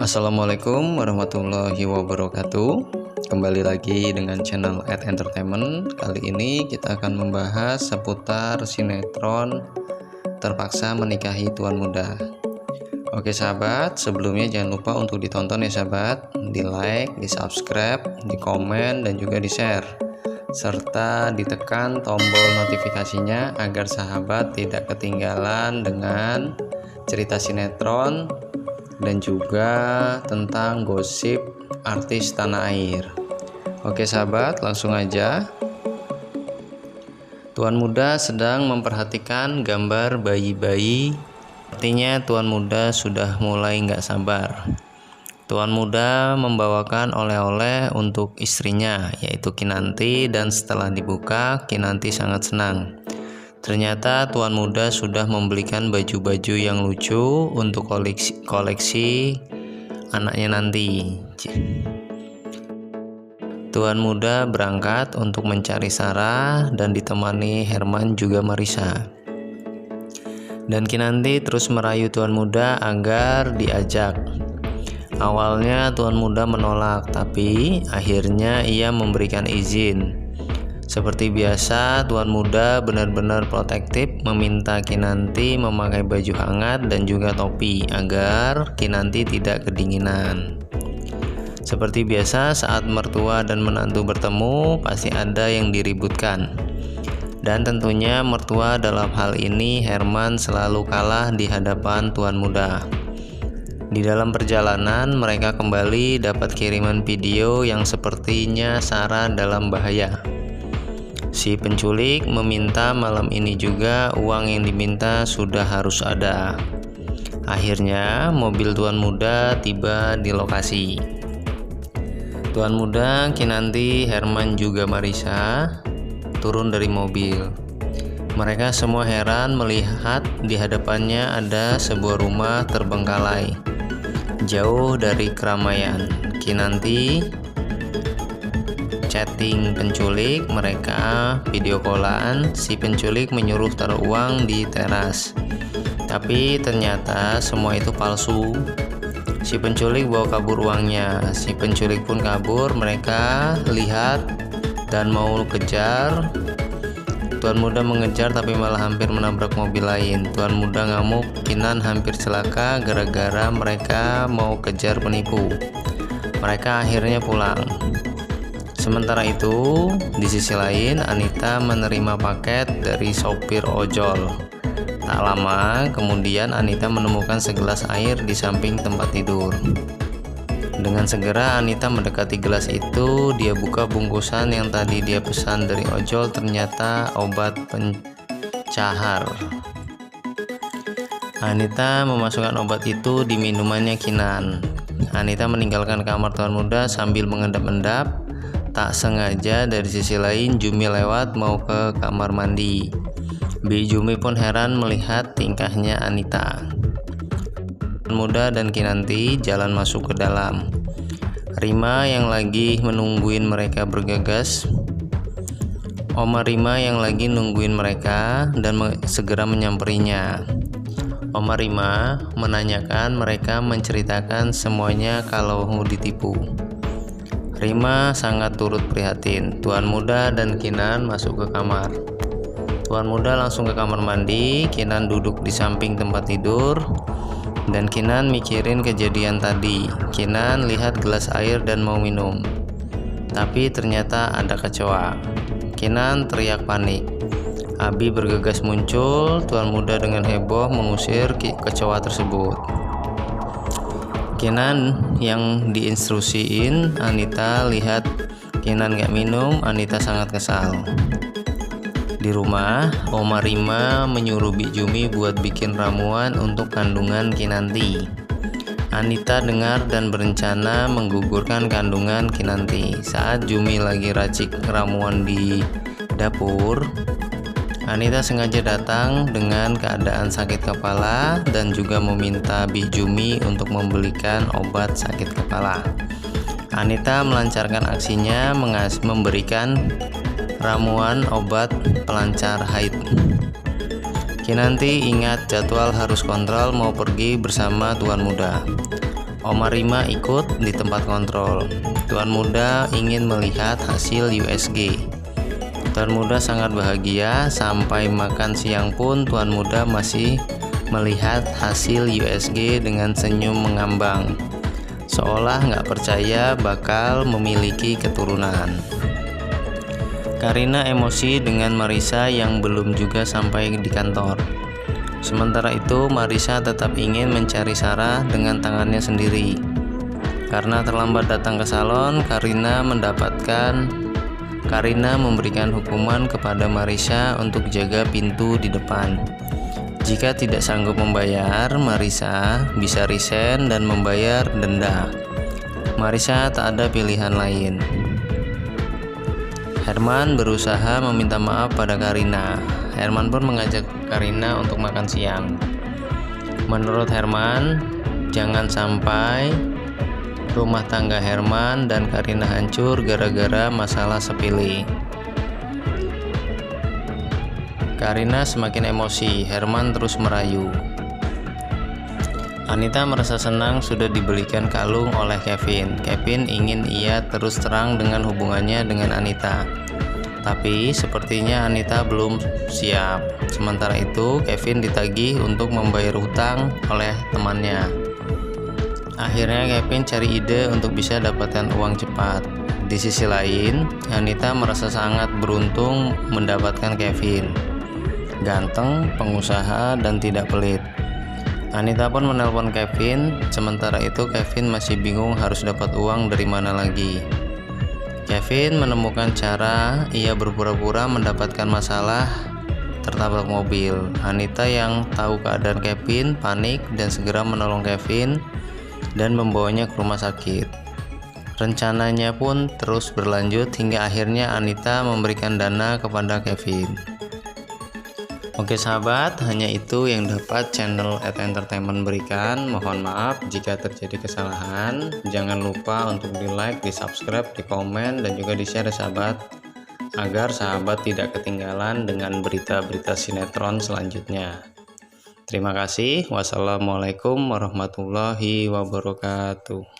Assalamualaikum warahmatullahi wabarakatuh. Kembali lagi dengan channel @entertainment. Kali ini kita akan membahas seputar sinetron Terpaksa Menikahi Tuan Muda. Oke sahabat, sebelumnya jangan lupa untuk ditonton ya sahabat, di like, di subscribe, di komen, dan juga di share, serta ditekan tombol notifikasinya agar sahabat tidak ketinggalan dengan cerita sinetron dan juga tentang gosip artis tanah air. Oke sahabat, langsung aja. Tuan Muda sedang memperhatikan gambar bayi-bayi. Artinya Tuan Muda sudah mulai nggak sabar. Tuan Muda membawakan oleh-oleh untuk istrinya, yaitu Kinanti, dan setelah dibuka, Kinanti sangat senang. Ternyata Tuan Muda sudah membelikan baju-baju yang lucu untuk koleksi anaknya nanti. Tuan Muda berangkat untuk mencari Sarah dan ditemani Herman juga Marissa. Dan Kinanti terus merayu Tuan Muda agar diajak. Awalnya Tuan Muda menolak, tapi akhirnya ia memberikan izin. Seperti biasa, Tuan Muda benar-benar protektif, meminta Kinanti memakai baju hangat dan juga topi agar Kinanti tidak kedinginan. Seperti biasa, saat mertua dan menantu bertemu, pasti ada yang diributkan. Dan tentunya mertua dalam hal ini Herman selalu kalah di hadapan Tuan Muda. Di dalam perjalanan, mereka kembali dapat kiriman video yang sepertinya Sarah dalam bahaya. Si penculik meminta malam ini juga uang yang diminta sudah harus ada. Akhirnya mobil Tuan Muda tiba di lokasi. Tuan Muda, Kinanti, Herman juga Marissa turun dari mobil. Mereka semua heran melihat di hadapannya ada sebuah rumah terbengkalai, jauh dari keramaian. Kinanti chatting penculik, mereka video callan. Si penculik menyuruh taruh uang di teras, tapi ternyata semua itu palsu. Si penculik bawa kabur uangnya. Si penculik pun kabur. Mereka lihat dan mau kejar. Tuan Muda mengejar tapi malah hampir menabrak mobil lain. Tuan Muda ngamuk, Kinan hampir celaka gara-gara mereka mau kejar penipu. Mereka akhirnya pulang. Sementara itu, di sisi lain, Anita menerima paket dari sopir ojol. Tak lama kemudian Anita menemukan segelas air di samping tempat tidur. Dengan segera Anita mendekati gelas itu. Dia buka bungkusan yang tadi dia pesan dari ojol, ternyata obat pencahar. Anita memasukkan obat itu di minumannya Kinan. Anita meninggalkan kamar Tuan Muda sambil mengendap-endap. Tak sengaja dari sisi lain Jumi lewat mau ke kamar mandi. Bi Jumi pun heran melihat tingkahnya Anita. Tuan Muda dan Kinanti jalan masuk ke dalam. Rima yang lagi menungguin mereka bergegas. Oma Rima yang lagi nungguin mereka dan segera menyamperinya. Oma Rima menanyakan mereka menceritakan semuanya kalau mau ditipu. Rima sangat turut prihatin. Tuan Muda dan Kinan masuk ke kamar. Tuan Muda langsung ke kamar mandi. Kinan duduk di samping tempat tidur, dan Kinan mikirin kejadian tadi. Kinan lihat gelas air dan mau minum, tapi ternyata ada kecoa. Kinan teriak panik. Abi bergegas muncul. Tuan Muda dengan heboh mengusir kecoa tersebut. Kinan yang diinstruksiin. Anita lihat Kinan gak minum. Anita sangat kesal. Di rumah, Oma Rima menyuruh Bi Jumi buat bikin ramuan untuk kandungan Kinanti. Anita dengar dan berencana menggugurkan kandungan Kinanti. Saat Jumi lagi racik ramuan di dapur, Anita sengaja datang dengan keadaan sakit kepala dan juga meminta Bi Jumi untuk membelikan obat sakit kepala. Anita melancarkan aksinya memberikan ramuan obat pelancar haid. Kinanti ingat jadwal harus kontrol mau pergi bersama Tuan Muda. Oma Rima ikut di tempat kontrol. Tuan muda ingin melihat hasil USG. Tuan muda sangat bahagia. Sampai makan siang pun Tuan muda masih melihat hasil USG dengan senyum mengambang, seolah nggak percaya bakal memiliki keturunan. Karina emosi dengan Marissa yang belum juga sampai di kantor. Sementara itu Marissa tetap ingin mencari Sarah dengan tangannya sendiri. Karena terlambat datang ke salon, Karina memberikan hukuman kepada Marissa untuk jaga pintu di depan. Jika tidak sanggup membayar, Marissa bisa resign dan membayar denda. Marissa tak ada pilihan lain. Herman berusaha meminta maaf pada Karina. Herman pun mengajak Karina untuk makan siang. Menurut Herman, jangan sampai rumah tangga Herman dan Karina hancur gara-gara masalah sepele. Karina semakin emosi. Herman terus merayu. Anita merasa senang sudah dibelikan kalung oleh Kevin. Kevin ingin ia terus terang dengan hubungannya dengan Anita. Tapi sepertinya Anita belum siap. Sementara itu Kevin ditagih untuk membayar hutang oleh temannya. Akhirnya Kevin cari ide untuk bisa dapatkan uang cepat. Di sisi lain, Anita merasa sangat beruntung mendapatkan Kevin. Ganteng, pengusaha, dan tidak pelit. Anita pun menelpon Kevin. Sementara itu Kevin masih bingung harus dapat uang dari mana lagi. Kevin menemukan cara. Ia berpura-pura mendapatkan masalah tertabrak mobil. Anita yang tahu keadaan Kevin panik dan segera menolong Kevin dan membawanya ke rumah sakit. Rencananya pun terus berlanjut hingga akhirnya Anita memberikan dana kepada Kevin. Oke sahabat, hanya itu yang dapat channel Eta Entertainment berikan. Mohon maaf jika terjadi kesalahan. Jangan lupa untuk di like, di subscribe, di komen, dan juga di share sahabat, agar sahabat tidak ketinggalan dengan berita-berita sinetron selanjutnya. Terima kasih. Wassalamualaikum warahmatullahi wabarakatuh.